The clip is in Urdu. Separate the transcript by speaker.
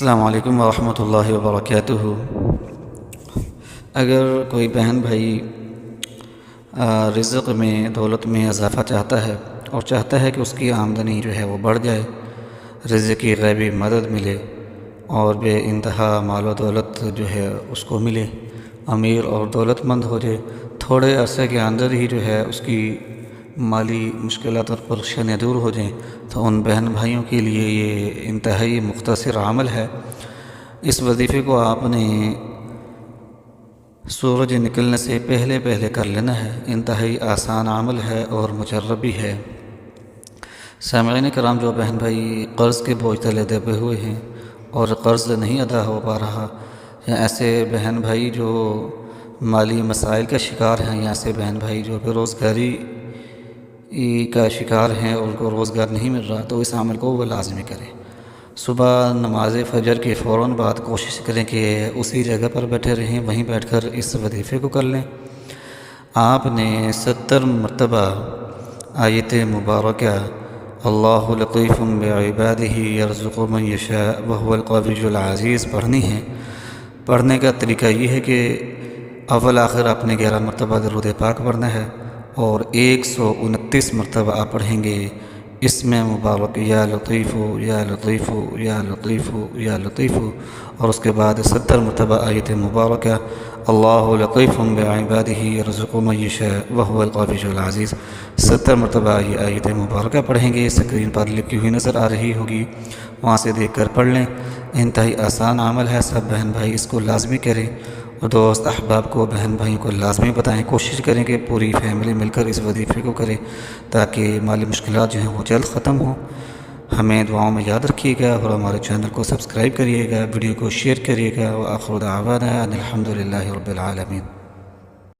Speaker 1: السلام علیکم ورحمۃ اللہ وبرکاتہ۔ اگر کوئی بہن بھائی رزق میں دولت میں اضافہ چاہتا ہے اور چاہتا ہے کہ اس کی آمدنی جو ہے وہ بڑھ جائے، رزق کی غیبی مدد ملے اور بے انتہا مال و دولت جو ہے اس کو ملے، امیر اور دولت مند ہو جائے، تھوڑے عرصے کے اندر ہی جو ہے اس کی مالی مشکلات اور پریشانیاں دور ہو جائیں، تو ان بہن بھائیوں کے لیے یہ انتہائی مختصر عمل ہے۔ اس وظیفے کو آپ نے سورج نکلنے سے پہلے کر لینا ہے۔ انتہائی آسان عمل ہے اور مجرب بھی ہے۔ سامعین کرام، جو بہن بھائی قرض کے بوجھ تلے دبے ہوئے ہیں اور قرض نہیں ادا ہو پا رہا، یا ایسے بہن بھائی جو مالی مسائل کا شکار ہیں، یا ایسے بہن بھائی جو بے روزگاری کا شکار ہیں اور ان کو روزگار نہیں مل رہا، تو اس عمل کو وہ لازمی کریں۔ صبح نماز فجر کے فوراً بعد کوشش کریں کہ اسی جگہ پر بیٹھے رہیں، وہیں بیٹھ کر اس وظیفے کو کر لیں۔ آپ نے 70 مرتبہ آیت مبارکہ اللہ لطیف بعبادہ یرزق من یشاء وہو القوی العزیز پڑھنی ہے۔ پڑھنے کا طریقہ یہ ہے کہ اول آخر آپ نے 11 مرتبہ درود پاک پڑھنا ہے اور 129 مرتبہ آپ پڑھیں گے اس میں مبارک یا لطیف یا لطیف یا لطیف یا لطیف، اور اس کے بعد 70 مرتبہ آیت مبارکہ اللہ لطیف بعبادہ یرزق من یشاء وہو القوی العزیز 70 مرتبہ یہ آیت مبارکہ پڑھیں گے۔ اسکرین پر لکھی ہوئی نظر آ رہی ہوگی، وہاں سے دیکھ کر پڑھ لیں۔ انتہائی آسان عمل ہے، سب بہن بھائی اس کو لازمی کریں اور دوست احباب کو، بہن بھائیوں کو لازمی بتائیں۔ کوشش کریں کہ پوری فیملی مل کر اس وظیفے کو کرے تاکہ مالی مشکلات جو ہیں وہ جلد ختم ہوں۔ ہمیں دعاؤں میں یاد رکھیے گا اور ہمارے چینل کو سبسکرائب کریے گا، ویڈیو کو شیئر کریے گا۔ وآخر دعوانا ان الحمد للہ رب العالمین۔